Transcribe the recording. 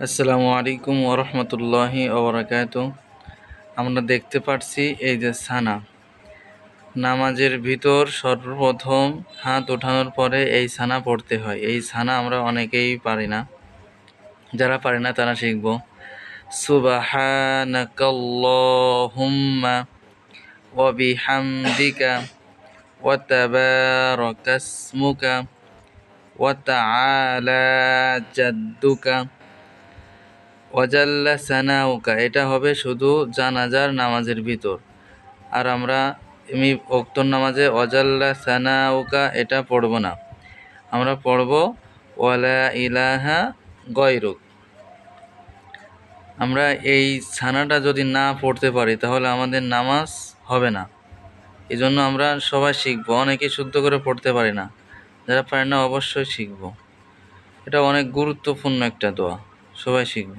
আসসালামু আলাইকুম ওরহমতুল্লাহি ওবরাকাতু। আমরা দেখতে পাচ্ছি এই যে সানা, নামাজের ভিতর সর্বপ্রথম হাত ওঠানোর পরে এই সানা পড়তে হয়। এই সানা আমরা অনেকেই পারি না, যারা পারে না তারা শিখব। সুবহানাকাল্লাহুম্মা ওয়া বিহামদিকা ওয়া তাবারাকাসমুকা ওয়া তাআলা জাদ্দুকা ওয়াজাল্লা সানাউকা। এটা হবে শুধু জানাজার নামাজের ভিতর। আর আমরা এমনি ওক্তর নামাজে ওয়াজাল্লা সানাউকা এটা পড়ব না, আমরা পড়ব ওয়ালা ইলাহা গয়রুক। আমরা এই সানাটা যদি না পড়তে পারি তাহলে আমাদের নামাজ হবে না। এই জন্য আমরা সবাই শিখবো, অনেকে শুদ্ধ করে পড়তে পারি না, যারা পারে না অবশ্যই শিখব। এটা অনেক গুরুত্বপূর্ণ একটা দোয়া, সবাই শিখব।